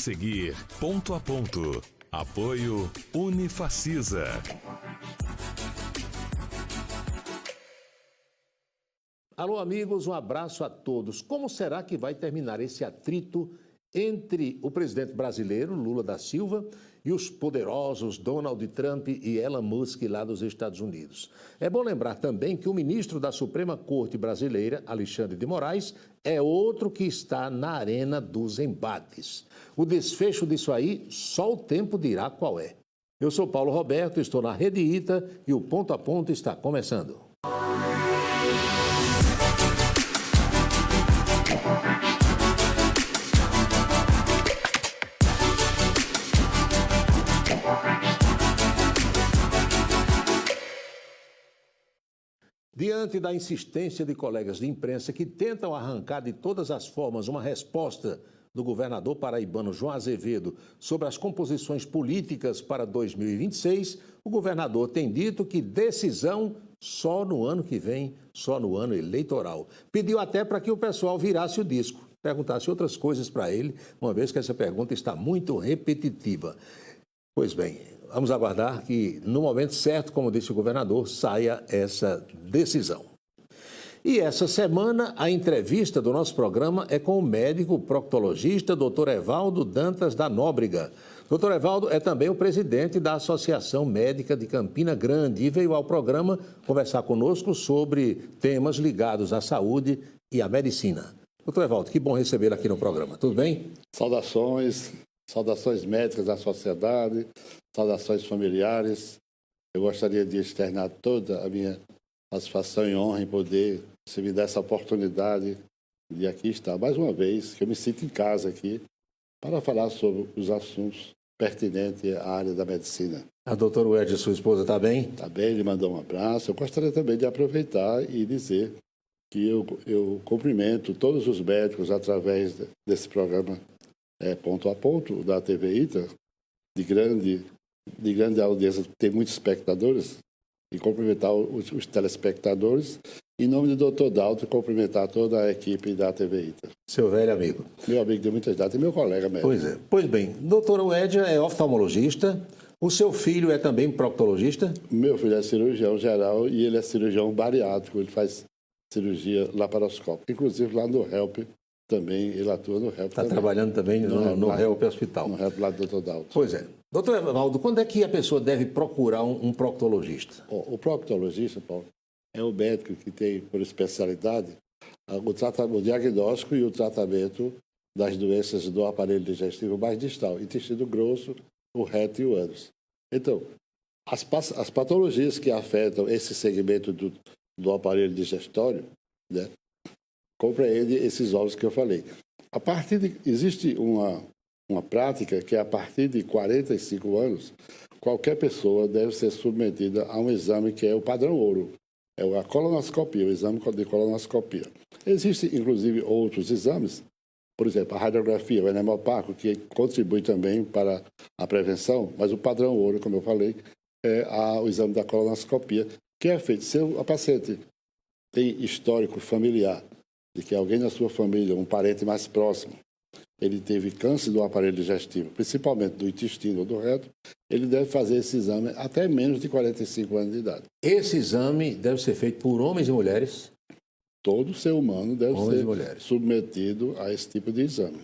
seguir, Ponto a Ponto. Apoio Unifacisa. Alô, amigos, um abraço a todos. Como será que vai terminar esse atrito entre o presidente brasileiro, Lula da Silva, e os poderosos Donald Trump e Elon Musk lá dos Estados Unidos? É bom lembrar também que o ministro da Suprema Corte brasileira, Alexandre de Moraes, é outro que está na arena dos embates. O desfecho disso aí, só o tempo dirá qual é. Eu sou Paulo Roberto, estou na Rede Ita e o Ponto a Ponto está começando. Diante da insistência de colegas de imprensa que tentam arrancar de todas as formas uma resposta do governador paraibano João Azevedo sobre as composições políticas para 2026, o governador tem dito que decisão só no ano que vem, só no ano eleitoral. Pediu até para que o pessoal virasse o disco, perguntasse outras coisas para ele, uma vez que essa pergunta está muito repetitiva. Pois bem, vamos aguardar que, no momento certo, como disse o governador, saia essa decisão. E essa semana, a entrevista do nosso programa é com o médico proctologista Dr. Evaldo Dantas da Nóbrega. Dr. Evaldo é também o presidente da Associação Médica de Campina Grande e veio ao programa conversar conosco sobre temas ligados à saúde e à medicina. Dr. Evaldo, que bom recebê-lo aqui no programa. Tudo bem? Saudações médicas da sociedade, saudações familiares. Eu gostaria de externar toda a minha satisfação e honra em poder, se me der essa oportunidade de aqui estar mais uma vez, que eu me sinto em casa aqui, para falar sobre os assuntos pertinentes à área da medicina. A doutora Ued, sua esposa, está bem? Está bem, ele mandou um abraço. Eu gostaria também de aproveitar e dizer que eu cumprimento todos os médicos através desse programa Ponto a Ponto, da TV Ita, de grande audiência, tem muitos espectadores, e cumprimentar os telespectadores. Em nome do Dr. Dalto, cumprimentar toda a equipe da TV Ita. Seu velho amigo. Meu amigo de muitas datas e meu colega médico. Pois é. Pois bem, doutora Uédia é oftalmologista, o seu filho é também proctologista? Meu filho é cirurgião geral e ele é cirurgião bariátrico, ele faz cirurgia laparoscópica, inclusive lá no HELP. Também, ele atua no HELP. Está trabalhando também no HELP Hospital. No HELP lá do Dr. Dalto. Pois é. Doutor Evaldo, quando é que a pessoa deve procurar um proctologista? O proctologista, Paulo, é o médico que tem por especialidade o diagnóstico e o tratamento das doenças do aparelho digestivo mais distal, intestino grosso, o reto e o ânus. Então, as patologias que afetam esse segmento do aparelho digestório, né, compreende esses órgãos que eu falei. Existe uma prática que, a partir de 45 anos, qualquer pessoa deve ser submetida a um exame que é o padrão ouro, é a colonoscopia, o exame de colonoscopia. Existem, inclusive, outros exames, por exemplo, a radiografia, o enema opaco, que contribui também para a prevenção, mas o padrão ouro, como eu falei, é o exame da colonoscopia, que é feito se a paciente tem histórico familiar de que alguém na sua família, um parente mais próximo, ele teve câncer do aparelho digestivo, principalmente do intestino ou do reto, ele deve fazer esse exame até menos de 45 anos de idade. Esse exame deve ser feito por homens e mulheres? Todo ser humano deve ser submetido a esse tipo de exame.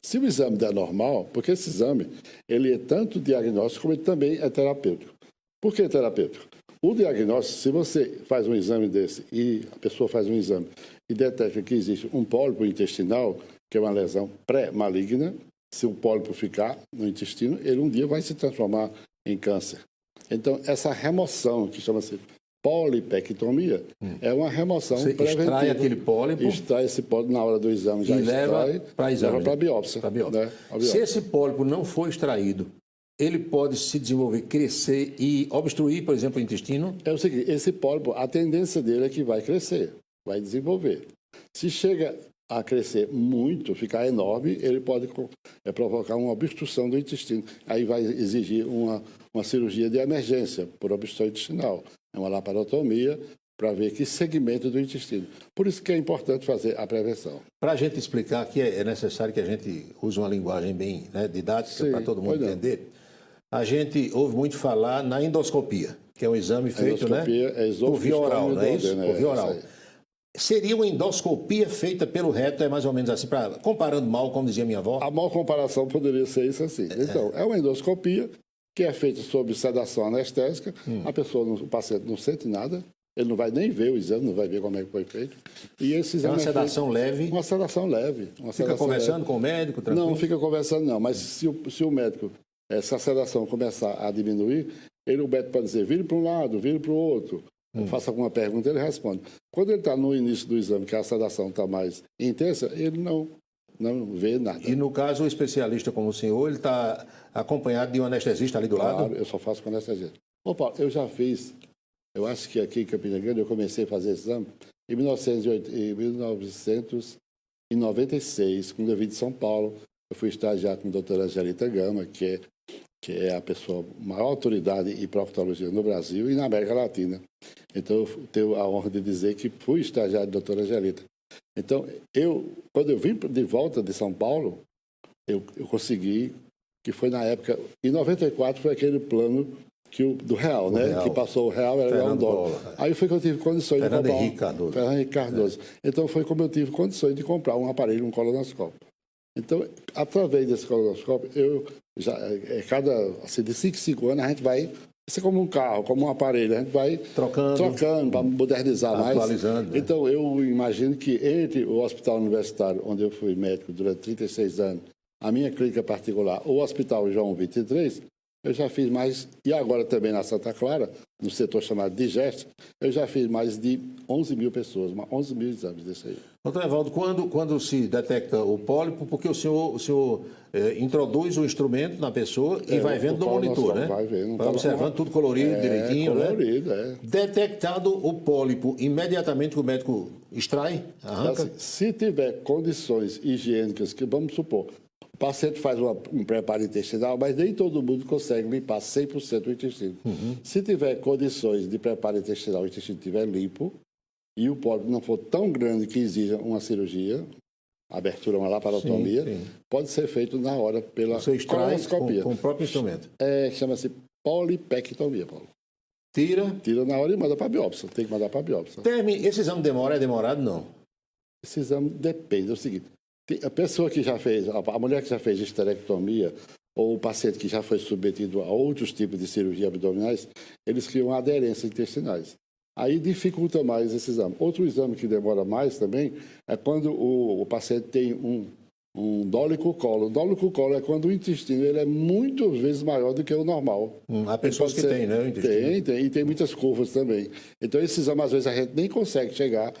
Se o exame der normal, porque esse exame ele é tanto diagnóstico como ele também é terapêutico. Por que terapêutico? O diagnóstico, se você faz um exame desse e a pessoa faz um exame e detecta que existe um pólipo intestinal, que é uma lesão pré-maligna, se o pólipo ficar no intestino, ele um dia vai se transformar em câncer. Então, essa remoção, que chama-se polipectomia, é uma remoção você preventiva. Extrai aquele pólipo. Extrai esse pólipo na hora do exame, já leva para a biópsia. Né? Se esse pólipo não for extraído, ele pode se desenvolver, crescer e obstruir, por exemplo, o intestino? É o seguinte, esse pólipo, a tendência dele é que vai crescer, vai desenvolver. Se chega a crescer muito, ficar enorme, ele pode provocar uma obstrução do intestino. Aí vai exigir uma cirurgia de emergência por obstrução intestinal. É uma laparotomia para ver que segmento do intestino. Por isso que é importante fazer a prevenção. Para a gente explicar que é necessário que a gente use uma linguagem bem, né, didática para todo mundo entender, a gente ouve muito falar na endoscopia, que é um exame feito, endoscopia, né, por via oral, não é isso? Por via oral. Seria uma endoscopia feita pelo reto, é mais ou menos assim, comparando mal, como dizia minha avó? A maior comparação poderia ser isso assim. Então, é uma endoscopia que é feita sob sedação anestésica, o paciente não sente nada, ele não vai nem ver o exame, não vai ver como é que foi feito. E esse exame uma sedação leve? Uma sedação leve. Fica conversando com o médico, tranquilo? Não fica conversando não, mas se o médico, se a sedação começar a diminuir, o médico pode dizer, vire para um lado, vire para o outro. Faça alguma pergunta, ele responde. Quando ele está no início do exame, que a sedação está mais intensa, ele não vê nada. E no caso, o especialista como o senhor, ele está acompanhado de um anestesista ali do lado? Claro, eu só faço com anestesista. Ô, Paulo, eu já fiz, eu acho que aqui em Campina Grande, eu comecei a fazer esse exame em 1996, quando eu vim de São Paulo. Eu fui estagiar com a doutora Angelita Gama, que é a pessoa, maior autoridade em proctologia no Brasil e na América Latina. Então, eu tenho a honra de dizer que fui estagiário da doutora Angelita. Então, quando eu vim de volta de São Paulo, eu consegui, que foi na época, em 94 foi aquele plano do real, né? Real. Que passou o real, era $1. Aí foi que eu tive condições de comprar. Fernando Henrique Cardoso. Então, foi como eu tive condições de comprar um aparelho, um colonoscópio. Então, através desse colonoscópio, de 5 em 5 anos, a gente vai, isso é como um carro, como um aparelho, a gente vai trocando para modernizar mais. Atualizando. Então, eu imagino que entre o hospital universitário, onde eu fui médico durante 36 anos, a minha clínica particular, o Hospital João 23, eu já fiz mais, e agora também na Santa Clara, no setor chamado Digest, eu já fiz mais de 11 mil pessoas, 11 mil exames desse aí. Doutor Evaldo, quando se detecta o pólipo, porque o senhor introduz o instrumento na pessoa e vai vendo no monitor, né? Vai vendo. Vai observando tudo colorido, direitinho, colorido, né? Detectado o pólipo, imediatamente o médico extrai, arranca? Assim, se tiver condições higiênicas, que vamos supor, o paciente faz um preparo intestinal, mas nem todo mundo consegue limpar 100% o intestino. Se tiver condições de preparo intestinal, o intestino estiver limpo, e o pólipo não for tão grande que exija uma cirurgia, abertura, uma laparotomia, pode ser feito na hora pela colonoscopia. Com o próprio instrumento. Chama-se polipectomia, Paulo. Tira na hora e manda para a biópsia. Tem que mandar para a biópsia. Esse exame é demorado? Não. Esse exame depende. É o seguinte, a pessoa que já fez, a mulher que já fez esterectomia, ou o paciente que já foi submetido a outros tipos de cirurgia abdominais, eles criam aderências intestinais. Aí dificulta mais esse exame. Outro exame que demora mais também é quando o paciente tem um dólico-colo. O dólico-colo é quando o intestino ele é muitas vezes maior do que o normal. Há pessoas que têm, né, o intestino? Tem, e tem muitas curvas também. Então, esse exame, às vezes, a gente nem consegue chegar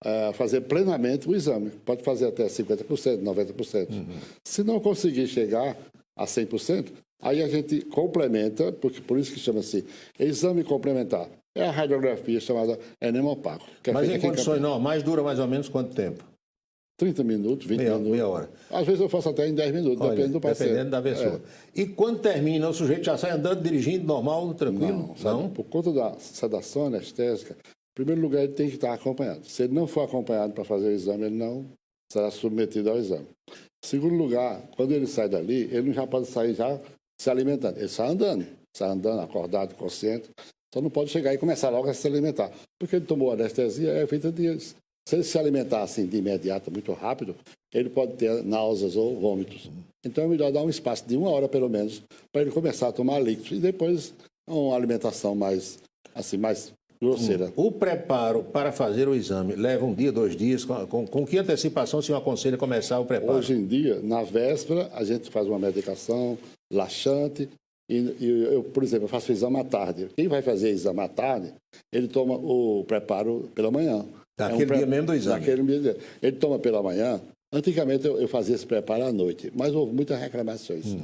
a fazer plenamente o exame. Pode fazer até 50%, 90%. Se não conseguir chegar a 100%, aí a gente complementa, por isso que chama-se exame complementar. É a radiografia chamada enema opaco. Mas em condições normais dura mais ou menos quanto tempo? 30 minutos, 20 minutos. Meia hora. Às vezes eu faço até em 10 minutos, depende do paciente. Dependendo da pessoa. E quando termina, o sujeito já sai andando, dirigindo, normal, tranquilo? Não. Por conta da sedação anestésica, em primeiro lugar, ele tem que estar acompanhado. Se ele não for acompanhado para fazer o exame, ele não será submetido ao exame. Em segundo lugar, quando ele sai dali, ele não já pode sair já se alimentando. Ele sai andando, acordado, consciente. Só não pode chegar e começar logo a se alimentar. Porque ele tomou anestesia, é feita dias. Se ele se alimentar assim de imediato, muito rápido, ele pode ter náuseas ou vômitos. Então é melhor dar um espaço de 1 hora, pelo menos, para ele começar a tomar líquidos. E depois uma alimentação mais grosseira. O preparo para fazer o exame leva 1 dia, 2 dias? Com que antecipação o senhor aconselha começar o preparo? Hoje em dia, na véspera, a gente faz uma medicação laxante. E eu, por exemplo, eu faço o exame à tarde. Quem vai fazer exame à tarde, ele toma o preparo pela manhã. Daquele dia mesmo do exame? Daquele dia. Ele toma pela manhã. Antigamente eu fazia esse preparo à noite, mas houve muitas reclamações.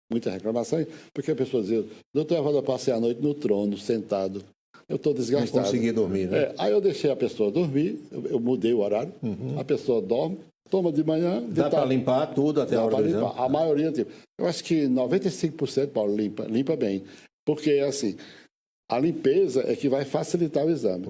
Muitas reclamações, porque a pessoa dizia, doutor, eu passei a noite no trono, sentado. Eu estou desgastado. Não consegui dormir, né? Aí eu deixei a pessoa dormir, eu mudei o horário, a pessoa dorme, toma de manhã... Dá para limpar tudo até a hora do exame? A maioria, tipo, eu acho que 95%, Paulo, limpa bem. Porque, assim, A limpeza é que vai facilitar o exame.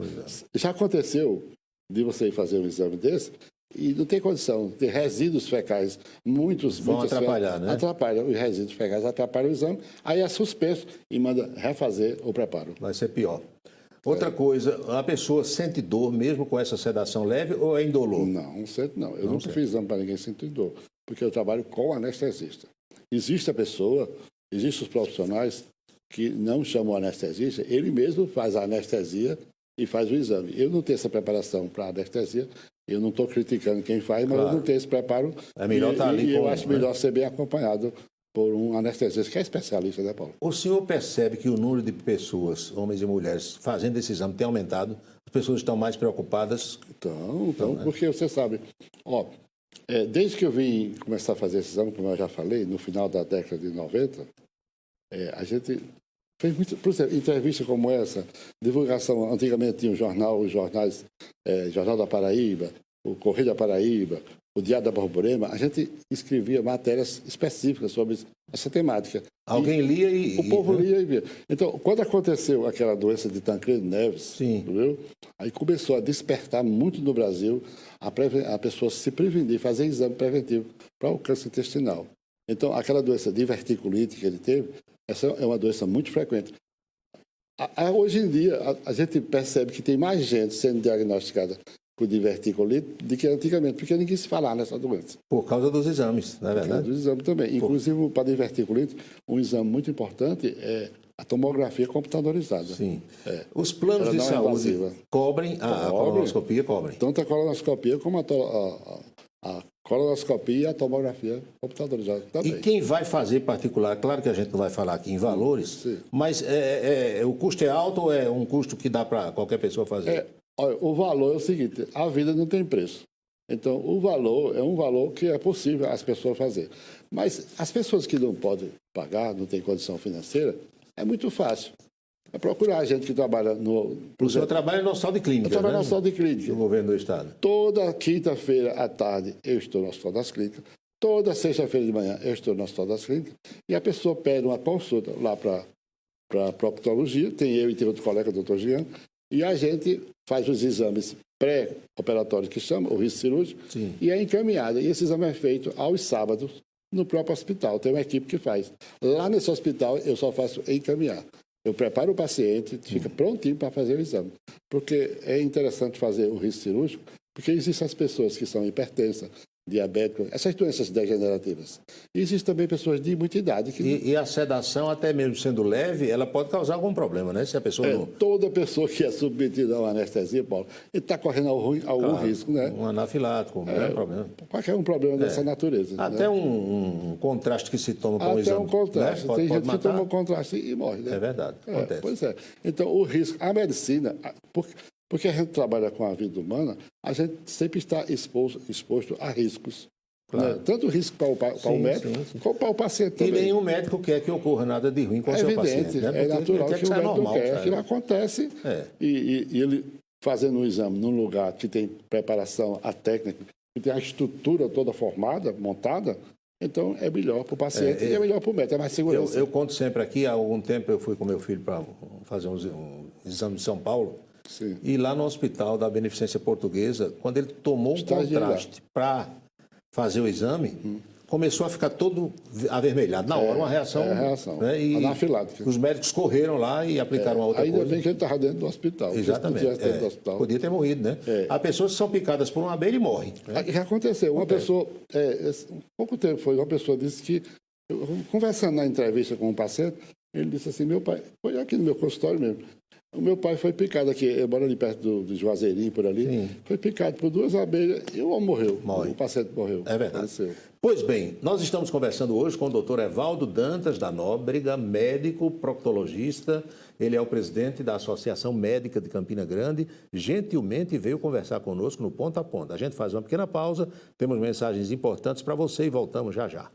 Já aconteceu de você fazer um exame desse e não tem condição, ter resíduos fecais, muitos atrapalhar, né? Atrapalham, os resíduos fecais atrapalham o exame, aí é suspenso e manda refazer o preparo. Vai ser pior. Outra coisa, a pessoa sente dor mesmo com essa sedação leve ou é indolor? Não sente não. Eu nunca fiz exame para ninguém sentir dor, porque eu trabalho com anestesista. Existem os profissionais que não chamam anestesista, ele mesmo faz a anestesia e faz o exame. Eu não tenho essa preparação para anestesia, eu não estou criticando quem faz, mas eu não tenho esse preparo. É melhor estar ali. E eu acho melhor ser bem acompanhado por um anestesista, que é especialista, né, Paulo? O senhor percebe que o número de pessoas, homens e mulheres, fazendo esse exame tem aumentado? As pessoas estão mais preocupadas? Então, né? Porque você sabe, desde que eu vim começar a fazer esse exame, como eu já falei, no final da década de 90, a gente fez muito, por exemplo, entrevista como essa, divulgação, antigamente tinha os jornais, Jornal da Paraíba, o Correio da Paraíba, o Diário da Borborema, a gente escrevia matérias específicas sobre essa temática. Alguém lia e... O povo lia e via. Então, quando aconteceu aquela doença de Tancredo Neves, viu? Aí começou a despertar muito no Brasil a pessoa se prevenir, fazer exame preventivo para o câncer intestinal. Então, aquela doença diverticulite que ele teve, essa é uma doença muito frequente. Hoje em dia, a gente percebe que tem mais gente sendo diagnosticada com diverticulite do que antigamente, porque ninguém se falava nessa doença. Por causa dos exames, não é verdade? Por causa dos exames também. Inclusive, para diverticulite, um exame muito importante é a tomografia computadorizada. Sim. Os planos de saúde cobrem a colonoscopia? Cobrem. Tanto a colonoscopia como a colonoscopia e a tomografia computadorizada também. E quem vai fazer particular, claro que a gente não vai falar aqui em valores, mas o custo é alto ou é um custo que dá para qualquer pessoa fazer? Olha, o valor é o seguinte, a vida não tem preço. Então, o valor é um valor que é possível as pessoas fazer. Mas as pessoas que não podem pagar, não têm condição financeira, é muito fácil. É procurar a gente que trabalha no... O senhor trabalha no hospital de clínica, Eu trabalho no hospital de clínica. Do governo do estado. Toda quinta-feira à tarde eu estou no hospital das clínicas. Toda sexta-feira de manhã eu estou no hospital das clínicas. E a pessoa pede uma consulta lá para a proctologia. Tem eu e tem outro colega, o doutor Jean. E a gente faz os exames pré-operatórios, que chama, o risco cirúrgico, e é encaminhado. E esse exame é feito aos sábados no próprio hospital. Tem uma equipe que faz. Lá nesse hospital, eu só faço encaminhar. Eu preparo o paciente, fica prontinho para fazer o exame. Porque é interessante fazer o risco cirúrgico, porque existem as pessoas que são hipertensas, diabéticos, essas doenças degenerativas. E existem também pessoas de muita idade. E a sedação, até mesmo sendo leve, ela pode causar algum problema, né? Se a pessoa não... Toda pessoa que é submetida a uma anestesia, Paulo, ele está correndo algum risco, né? Um anafilático, não é problema. Qualquer problema dessa natureza. Até né? um contraste que se toma com o exame. Até um contraste. Né? Tem gente que toma um contraste e morre, né? É verdade, acontece. Pois é. Então, o risco... A medicina... Porque a gente trabalha com a vida humana, a gente sempre está exposto a riscos. Claro. Né? Tanto risco para o médico, como para o paciente também. E nenhum médico quer que ocorra nada de ruim com o seu paciente. Né? É natural que o médico não quer. Aquilo acontece e ele fazendo um exame num lugar que tem preparação, a técnica, que tem a estrutura toda formada, montada, então é melhor para o paciente e é melhor para o médico, é mais segurança. Eu conto sempre aqui, há algum tempo eu fui com meu filho para fazer um exame de São Paulo. Sim. E lá no hospital da Beneficência Portuguesa, quando ele tomou o contraste para fazer o exame, começou a ficar todo avermelhado. Na hora, uma reação. Né? Anafilática. Os médicos correram lá e aplicaram uma outra coisa. Ainda bem que ele estava dentro do hospital. Exatamente. Dentro do hospital. Podia ter morrido, né? Há pessoas que são picadas por uma abelha e morrem. Né? Já aconteceu. Uma pessoa, pouco tempo foi, uma pessoa disse que, conversando na entrevista com um paciente, ele disse assim, meu pai, foi aqui no meu consultório mesmo, o meu pai foi picado aqui, eu moro ali perto do Juazeirinho, por ali, foi picado por 2 abelhas e o homem morreu. O paciente morreu. É verdade. Pois bem, nós estamos conversando hoje com o doutor Evaldo Dantas da Nóbrega, médico proctologista. Ele é o presidente da Associação Médica de Campina Grande. Gentilmente veio conversar conosco no Ponto a Ponto. A gente faz uma pequena pausa, temos mensagens importantes para você e voltamos já já.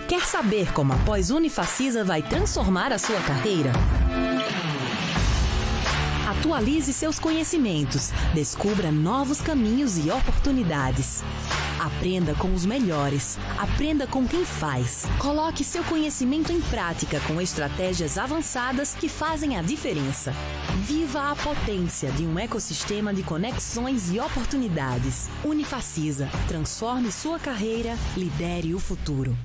Quer saber como a Pós-Unifacisa vai transformar a sua carreira? Atualize seus conhecimentos, descubra novos caminhos e oportunidades. A Aprenda com os melhores. Aprenda com quem faz. Coloque seu conhecimento em prática com estratégias avançadas que fazem a diferença. Viva a potência de um ecossistema de conexões e oportunidades. Unifacisa. Transforme sua carreira. Lidere o futuro.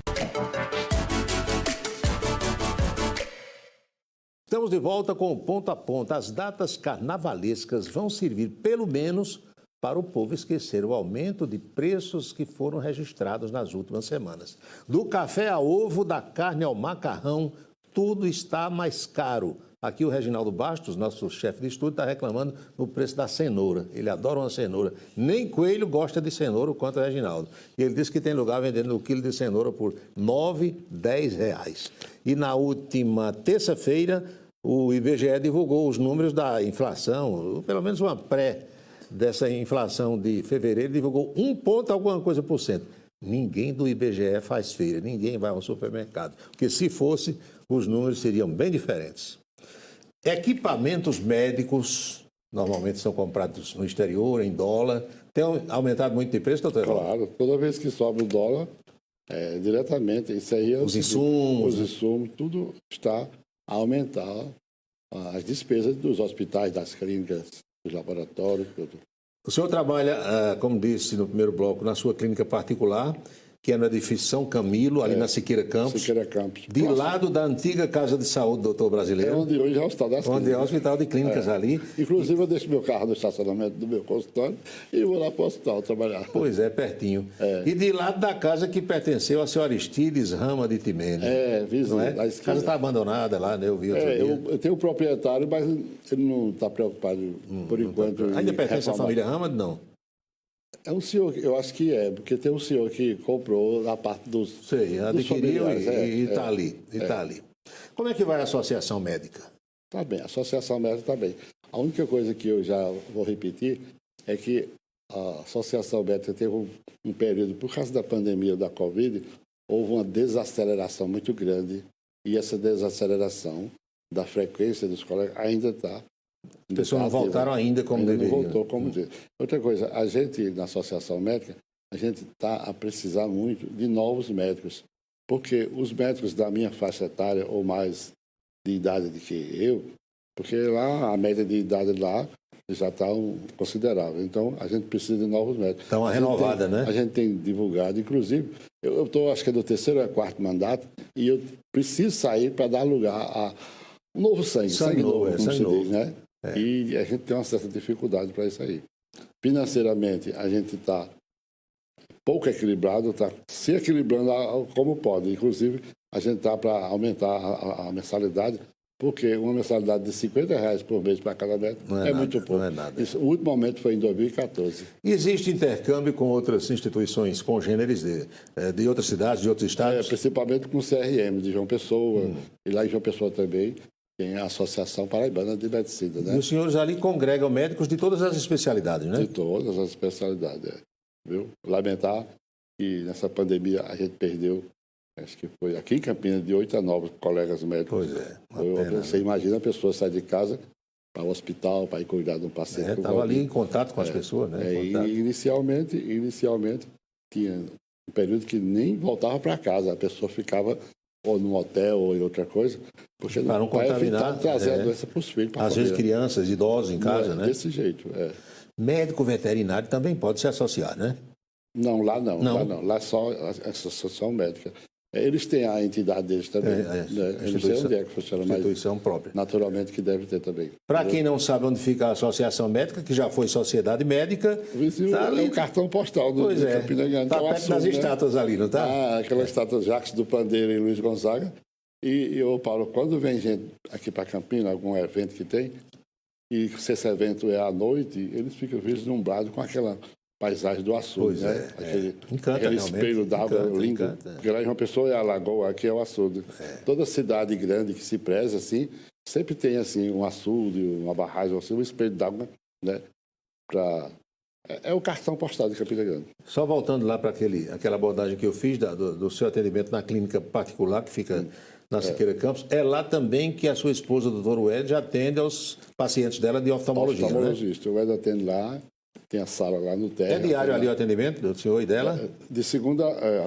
Estamos de volta com o Ponto a Ponto. As datas carnavalescas vão servir, pelo menos, para o povo esquecer o aumento de preços que foram registrados nas últimas semanas. Do café ao ovo, da carne ao macarrão, tudo está mais caro. Aqui o Reginaldo Bastos, nosso chefe de estúdio, está reclamando no preço da cenoura. Ele adora uma cenoura. Nem coelho gosta de cenoura quanto o Reginaldo. E ele disse que tem lugar vendendo o quilo de cenoura por R$ 9, R$ 10. E na última terça-feira, o IBGE divulgou os números da inflação, pelo menos uma dessa inflação de fevereiro, divulgou 1 ponto alguma coisa por cento. Ninguém do IBGE faz feira, ninguém vai ao supermercado, porque se fosse, os números seriam bem diferentes. Equipamentos médicos, normalmente são comprados no exterior, em dólar, tem aumentado muito de preço, doutor? Claro, toda vez que sobe o dólar, diretamente, isso aí é os insumos. Os insumos, tudo está a aumentar as despesas dos hospitais, das clínicas, dos laboratórios, tudo. O senhor trabalha, como disse no primeiro bloco, na sua clínica particular, que é no edifício São Camilo, ali na Siqueira Campos. Siqueira Campos. De lado da antiga Casa de Saúde, doutor Brasileiro. É onde hoje é o Hospital das Clínicas. Onde é o Hospital de Clínicas ali. Inclusive, eu deixo meu carro no estacionamento do meu consultório e vou lá para o hospital trabalhar. Pois é, pertinho. E de lado da casa que pertenceu a senhora Aristides Rama de Timene. Vizinho. Não é? A casa está abandonada lá, né? Eu vi outro dia. Eu tenho um proprietário, mas ele não está preocupado por enquanto. Ainda pertence à família Rama, não? É um senhor, eu acho que porque tem um senhor que comprou na parte dos. Sei, adquiriu e está ali. Tá ali. Como é que vai a associação médica? Está bem, a associação médica está bem. A única coisa que eu já vou repetir é que a associação médica teve um período, por causa da pandemia da Covid, houve uma desaceleração muito grande e essa desaceleração da frequência dos colegas ainda está. As pessoas não voltaram ainda como deveriam. Não voltou como deveriam. Outra coisa, a gente, na associação médica, a gente está a precisar muito de novos médicos, porque os médicos da minha faixa etária ou mais de idade do que eu, porque lá a média de idade lá já está considerável. Então, a gente precisa de novos médicos. Está uma renovada, né? A gente tem divulgado, inclusive, eu estou, acho que é do 3º ou 4º mandato, e eu preciso sair para dar lugar a um novo sangue. Sangue novo, como se diz, né? E a gente tem uma certa dificuldade para isso aí. Financeiramente, a gente está pouco equilibrado, está se equilibrando como pode. Inclusive, a gente está para aumentar a mensalidade, porque uma mensalidade de R$50 por mês para cada médico é muito pouco. Não é nada. Isso, o último aumento foi em 2014. Existe intercâmbio com outras instituições congêneres de outras cidades, de outros estados? Principalmente com o CRM de João Pessoa, e lá em João Pessoa também tem a Associação Paraibana de Medicina, né? E os senhores ali congregam médicos de todas as especialidades, né? De todas as especialidades, viu? Lamentar que nessa pandemia a gente perdeu, acho que foi aqui em Campinas, de 8 a 9 colegas médicos. Pois é, uma pena, você imagina a pessoa sair de casa para o hospital, para ir cuidar de um paciente. Estava ali em contato com as pessoas, né? E inicialmente tinha um período que nem voltava para casa, a pessoa ficava ou num hotel ou em outra coisa, porque para não contaminar, trazer a doença para os filhos. Às vezes crianças, idosos em casa, né? Desse jeito, Médico veterinário também pode se associar, né? Não, lá não. Lá só a associação médica. Eles têm a entidade deles também. Eu não sei onde é que funciona, mas instituição própria. Naturalmente que deve ter também. Para quem não sabe onde fica a Associação Médica, que já foi Sociedade Médica... Tá ali. É o cartão postal do Campina Grande. Está perto das estátuas ali, não está? Aquela estátua Jacques do Pandeiro e Luiz Gonzaga. E eu, Paulo, quando vem gente aqui para Campinas, algum evento que tem, e se esse evento é à noite, eles ficam vislumbrados com aquela paisagem do açude, né? Aquele espelho d'água lindo. Porque lá em uma pessoa é a lagoa, aqui é o açude. Toda cidade grande que se preza, assim, sempre tem assim, um açude, uma barragem, assim, um espelho d'água, né? É o cartão postal de Campina Grande. Só voltando lá para aquela abordagem que eu fiz do seu atendimento na clínica particular, que fica na Siqueira Campos, é lá também que a sua esposa, doutor Wed, atende aos pacientes dela de oftalmologia, oftalmologista. né? O Wed atende lá. tem a sala lá no térreo. É diário ali o atendimento do senhor e dela? De segunda,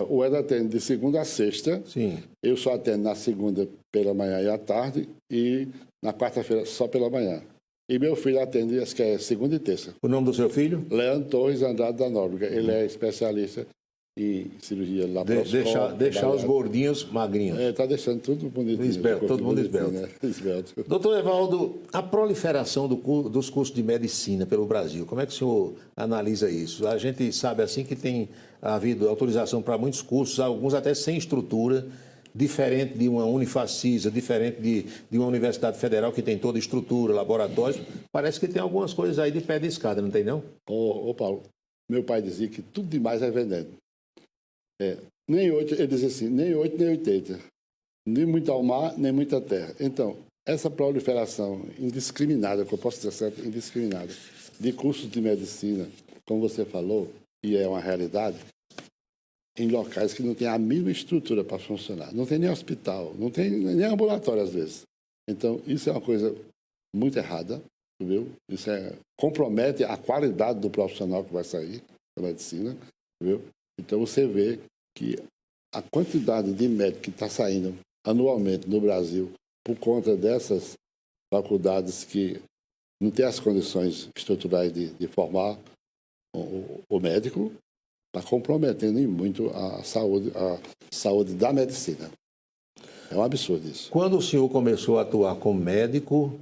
o Eda atende de segunda a sexta. Sim. Eu só atendo na segunda pela manhã e à tarde e na quarta-feira só pela manhã. E meu filho atende, acho que é segunda e terça. O nome do seu filho? Leandro Torres Andrade da Nóbrega. Ele é especialista em cirurgia laparoscópica. Deixar os gordinhos magrinhos. Está deixando tudo bonitinho. Esbelto, todo mundo esbelto. Né? Esbelto. Doutor Evaldo, a proliferação dos cursos de medicina pelo Brasil, como é que o senhor analisa isso? A gente sabe assim que tem havido autorização para muitos cursos, alguns até sem estrutura, diferente de uma Unifacisa, diferente de uma Universidade Federal que tem toda a estrutura, laboratórios. Parece que tem algumas coisas aí de pé de escada, não tem não? Ô Paulo, meu pai dizia que tudo demais é veneno. Nem 8, ele dizia assim, nem 8 nem 80. Nem muito ao mar, nem muita terra. Então, essa proliferação indiscriminada, que eu posso dizer certo, indiscriminada, de cursos de medicina, como você falou, e é uma realidade, em locais que não tem a mínima estrutura para funcionar. Não tem nem hospital, não tem nem ambulatório às vezes. Então, isso é uma coisa muito errada, viu? Isso compromete a qualidade do profissional que vai sair da medicina, viu? Então, você vê que a quantidade de médicos que está saindo anualmente no Brasil por conta dessas faculdades que não têm as condições estruturais de formar o médico, está comprometendo muito a saúde da medicina. É um absurdo isso. Quando o senhor começou a atuar como médico,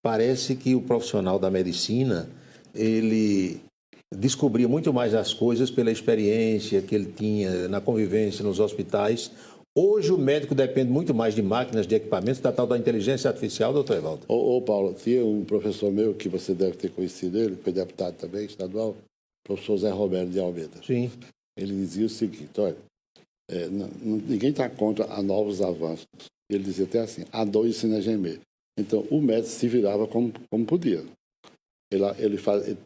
parece que o profissional da medicina, ele descobria muito mais as coisas pela experiência que ele tinha na convivência nos hospitais. Hoje o médico depende muito mais de máquinas, de equipamentos, da tal da inteligência artificial, doutor Evaldo. Paulo, tinha um professor meu, que você deve ter conhecido ele, foi deputado também, estadual, o professor Zé Roberto de Almeida. Sim. Ele dizia o seguinte, olha, ninguém está contra a novos avanços. Ele dizia até assim, a dor ensina a gemer. Então, o médico se virava como podia. Ele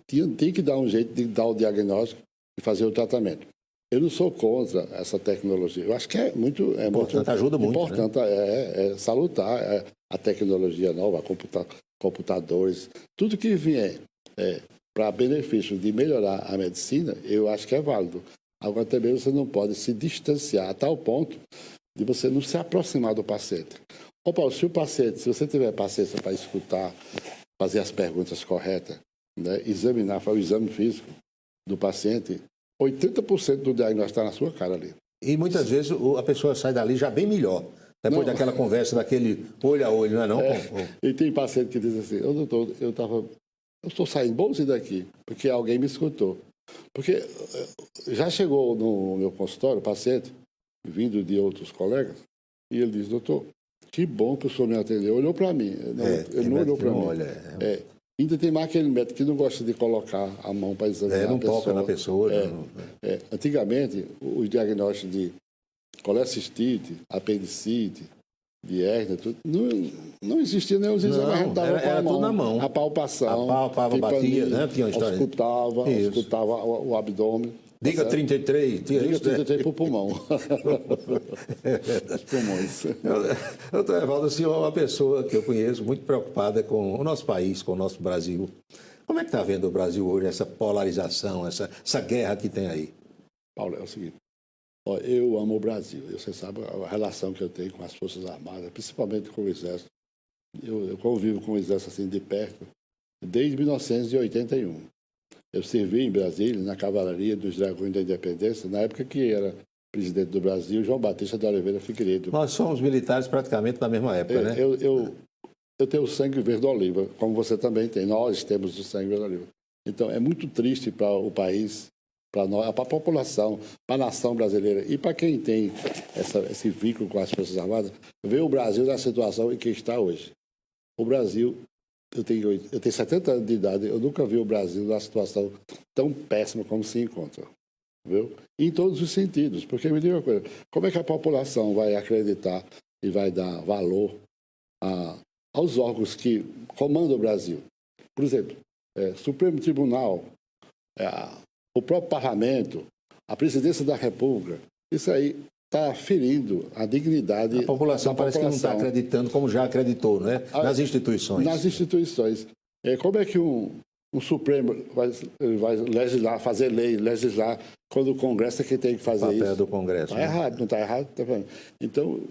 tinha que dar um jeito de dar o diagnóstico e fazer o tratamento. Eu não sou contra essa tecnologia. Eu acho que é muito importante, ajuda muito, importante, né? É salutar a tecnologia nova, computadores, tudo que vier para benefício de melhorar a medicina, eu acho que é válido. Agora também você não pode se distanciar a tal ponto de você não se aproximar do paciente. Ô Paulo, se você tiver paciência para escutar, fazer as perguntas corretas, né, examinar, fazer o exame físico do paciente, 80% do diagnóstico está na sua cara ali. E muitas vezes a pessoa sai dali já bem melhor, depois daquela conversa, daquele olho a olho, não é não? E tem paciente que diz assim, doutor, eu estou saindo bonzinho daqui, porque alguém me escutou. Porque já chegou no meu consultório, paciente, vindo de outros colegas, e ele diz, doutor, que bom que o senhor me atendeu. Olhou para mim. Ele não olhou para mim. Ainda tem mais aquele médico que não gosta de colocar a mão para examinar a pessoa. Não toca na pessoa. Antigamente, os diagnósticos de colecistite, apendicite, de hérnia, tudo, não existia nem os exames. A gente dava com a mão, tudo na mão. A palpação. Apalpava, batia, né? Tinha uma história. Escutava o abdômen. Diga 33. Diga 33 para o pulmão. Os pulmões. Doutor Evaldo, o senhor é uma pessoa que eu conheço muito preocupada com o nosso país, com o nosso Brasil. Como é que está vendo o Brasil hoje, essa polarização, essa guerra que tem aí? Paulo, é o seguinte. Eu amo o Brasil. Você sabe a relação que eu tenho com as Forças Armadas, principalmente com o Exército. Eu convivo com o Exército assim de perto desde 1981. Eu servi em Brasília, na Cavalaria dos Dragões da Independência, na época que era presidente do Brasil, João Batista de Oliveira Figueiredo. Nós somos militares praticamente na mesma época, né? Eu tenho o sangue verde-oliva, como você também tem. Nós temos o sangue verde-oliva. Então, é muito triste para o país, para nós, para a população, para a nação brasileira e para quem tem esse vínculo com as Forças Armadas, ver o Brasil na situação em que está hoje. O Brasil... Eu tenho 70 anos de idade, eu nunca vi o Brasil numa situação tão péssima como se encontra. Viu? Em todos os sentidos. Porque me diga uma coisa, como é que a população vai acreditar e vai dar valor aos órgãos que comandam o Brasil? Por exemplo, Supremo Tribunal, o próprio Parlamento, a Presidência da República, isso aí está ferindo a dignidade da população. Parece que não está acreditando como já acreditou, né? Nas instituições. Nas instituições. Como é que um O Supremo ele vai legislar, fazer lei, legislar, quando o Congresso é quem tem que fazer O papel isso. do Congresso. Está errado, não está errado? Tá falando. Então,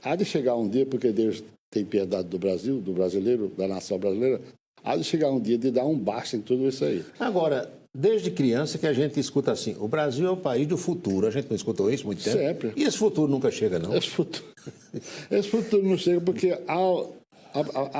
há de chegar um dia, porque Deus tem piedade do Brasil, do brasileiro, da nação brasileira, há de chegar um dia de dar um basta em tudo isso aí. Agora, desde criança que a gente escuta assim, o Brasil é o país do futuro. A gente não escutou isso há muito tempo? Sempre. E esse futuro nunca chega, não? Esse futuro não chega porque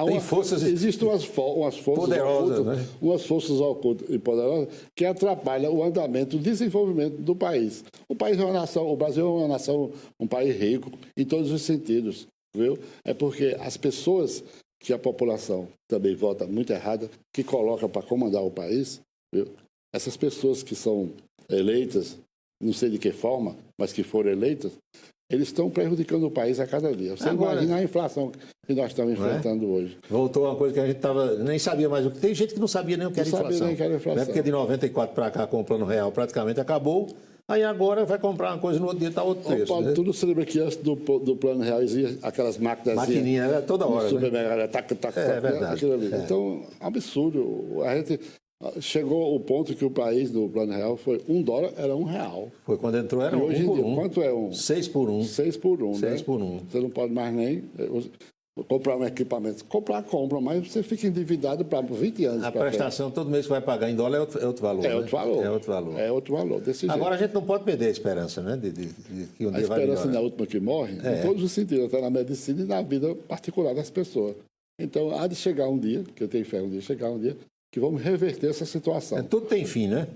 Tem forças existem umas forças poderosas, ocultas, né? umas forças ocultas e poderosas que atrapalham o andamento, o desenvolvimento do país. O país é uma nação, o Brasil é uma nação, um país rico em todos os sentidos, viu? É porque as pessoas que a população também vota muito errada, que coloca para comandar o país, viu? Essas pessoas que são eleitas, não sei de que forma, mas que foram eleitas, eles estão prejudicando o país a cada dia. Você imagina a inflação que nós estamos enfrentando hoje. Voltou uma coisa que a gente nem sabia mais o que. Tem gente que não sabia nem o que era inflação. Sabia nem o que era inflação. Não é porque de 94 para cá, com o Plano Real, praticamente acabou. Aí agora vai comprar uma coisa no outro dia está outro preço. Paulo, né? tu não se lembra que antes do Plano Real existiam aquelas máquinas... Maquininha, era toda hora. Supermercado, É verdade. aquilo ali. Então, absurdo. A gente chegou o ponto que o país do Plano Real foi $1 era R$1. Foi quando entrou, era E hoje em por dia, um. quanto é um? 6 por 1. 6 por 1, 6 né? por 1. Você não pode mais nem comprar um equipamento. Compra, mas você fica endividado para 20 anos. A prestação todo mês que vai pagar em dólar é outro valor. É outro valor. É outro valor. É outro valor, desse Agora jeito. a gente não pode perder a esperança, né? De que um A dia vai esperança melhorar. não é a última que morre, em todos os sentidos, até na medicina e na vida particular das pessoas. Então, há de chegar um dia, que eu tenho fé chegar um dia, que vamos reverter essa situação. Tudo tem fim, né?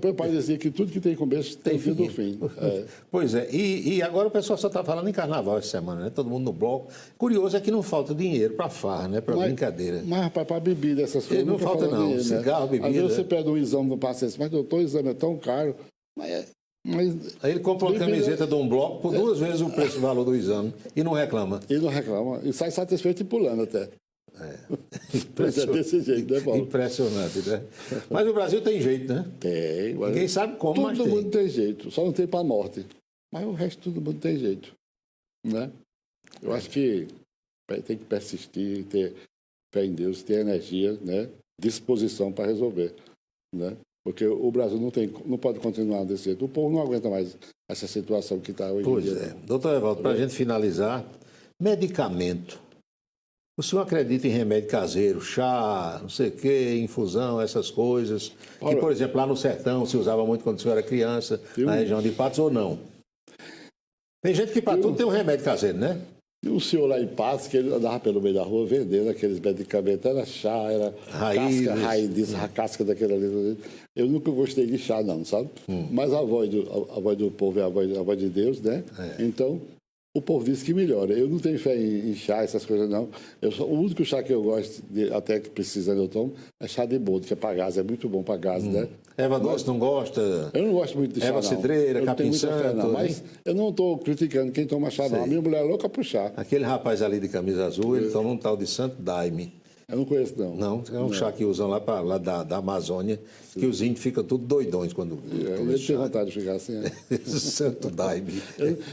Meu pai dizia que tudo que tem começo tem fim do fim. É. Pois é, e agora o pessoal só está falando em carnaval essa semana, né? Todo mundo no bloco. Curioso é que não falta dinheiro para farra, né? Para brincadeira. Mas, rapaz, para bebida, essas coisas. Não nunca falta, falta não. dinheiro, Cigarro, né? bebida. Às vezes você pede um exame no paciente, mas doutor, o exame é tão caro. Mas Aí ele compra uma bebida- camiseta de um bloco por 2 vezes o preço do valor do exame e não reclama. E não reclama. E sai satisfeito e pulando até. Pois é desse jeito, né, Paulo? Impressionante, né? Mas o Brasil tem jeito, né? Tem. Ninguém sabe como, mas Todo tem. mundo tem jeito, só não tem para a morte. Mas o resto todo mundo tem jeito. Né? Eu acho que tem que persistir, ter fé em Deus, ter energia, né? Disposição para resolver. Né? Porque o Brasil não pode continuar desse jeito. O povo não aguenta mais essa situação que está hoje Pois em dia. é. Doutor Evaldo, para a gente finalizar, medicamento. O senhor acredita em remédio caseiro, chá, não sei o quê, infusão, essas coisas? Que, Olha, por exemplo, lá no sertão se usava muito quando o senhor era criança, na região de Patos, ou não? Tem gente que para tudo tem um remédio caseiro, né? E um senhor lá em Patos, que ele andava pelo meio da rua vendendo aqueles medicamentos, era chá, era raiz disso, a casca daquele ali. Eu nunca gostei de chá, não, sabe? Mas a voz do povo é a voz de Deus, né? Então, o povo diz que melhora. Eu não tenho fé em chá, essas coisas, não. O único chá que eu gosto, até que precisando eu tomo, é chá de boldo, que é para gás, é muito bom para gás, né? Erva doce não gosta? Eu não gosto muito de chá, Erva não. cidreira, eu não tenho capim muita fé, santo, não. Mas eu não estou criticando quem toma chá, não. A minha mulher é louca por chá. Aquele rapaz ali de camisa azul, ele toma um tal de Santo Daime. Eu não conheço, não. Não, é um chá que usam lá da Amazônia, que os índios ficam tudo doidões quando tomam Eu esse tenho chá. vontade de ficar assim. Santo Daime.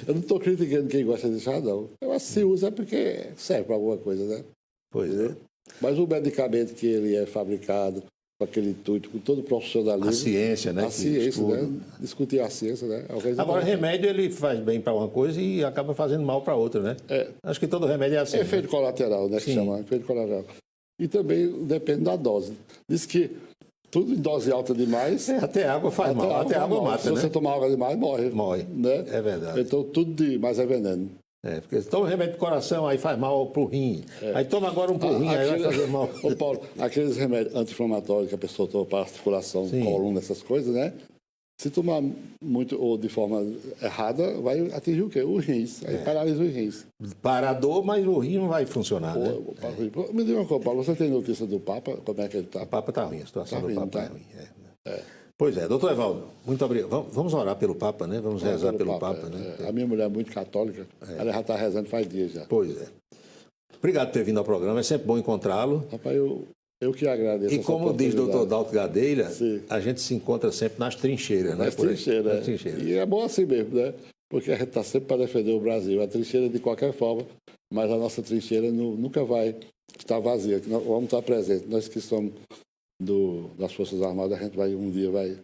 Eu não estou criticando quem gosta de chá, não. Eu acho que se usa é porque serve para alguma coisa, né? Pois é. Mas o medicamento que ele é fabricado com aquele intuito, com todo o profissionalismo... A ciência, né? A que ciência, estuda. né? Discutir a ciência, né? Agora, remédio ele faz bem para uma coisa e acaba fazendo mal para outra, né? Acho que todo remédio é assim. Efeito colateral, né? Que Sim. chama, efeito colateral. E também depende da dose. Diz que tudo em dose alta demais... Até água faz mal, até água mata, Se né? você tomar água demais, morre. Morre, Né? é verdade. Então, tudo demais é veneno. Porque se toma remédio de coração, aí faz mal pro rim. Aí toma agora um pro rim, aí vai fazer mal. Ô, Paulo, aqueles remédios anti-inflamatórios que a pessoa toma para articulação, Sim. coluna, essas coisas, né? Se tomar muito ou de forma errada, vai atingir o quê? O rins. Aí paralisa os rins. Para a dor, mas o rim não vai funcionar, né? Me diga uma coisa, Paulo, você tem notícia do Papa? Como é que ele está? O Papa está ruim, a situação Tá do ruim, Papa tá? é ruim. Pois é, doutor Evaldo, muito obrigado. Vamos orar pelo Papa, né? Vamos rezar pelo Papa, né? A minha mulher é muito católica, ela já está rezando faz dias já. Pois é. Obrigado por ter vindo ao programa, é sempre bom encontrá-lo. Rapaz, eu que agradeço. E essa como diz o doutor oportunidade. Dalto Gadeira, Sim. a gente se encontra sempre nas trincheiras, né? Nas Por aí. trincheiras. Nas trincheiras. E é bom assim mesmo, né? Porque a gente está sempre para defender o Brasil. A trincheira de qualquer forma, mas a nossa trincheira nunca vai estar vazia. Nós vamos estar presentes. Nós que somos das Forças Armadas, a gente um dia vai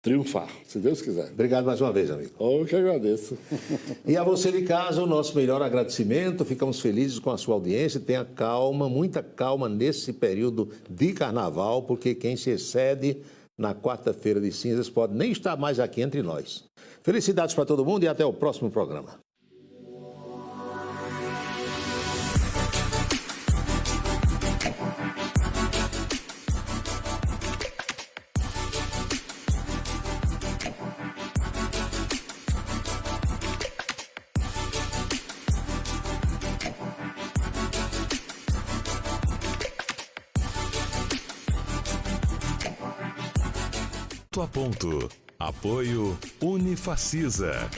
triunfar, se Deus quiser. Obrigado mais uma vez, amigo. Eu que agradeço. E a você de casa, o nosso melhor agradecimento. Ficamos felizes com a sua audiência. Tenha calma, muita calma nesse período de carnaval, porque quem se excede na quarta-feira de cinzas pode nem estar mais aqui entre nós. Felicidades para todo mundo e até o próximo programa. Ponto a ponto. Apoio Unifacisa.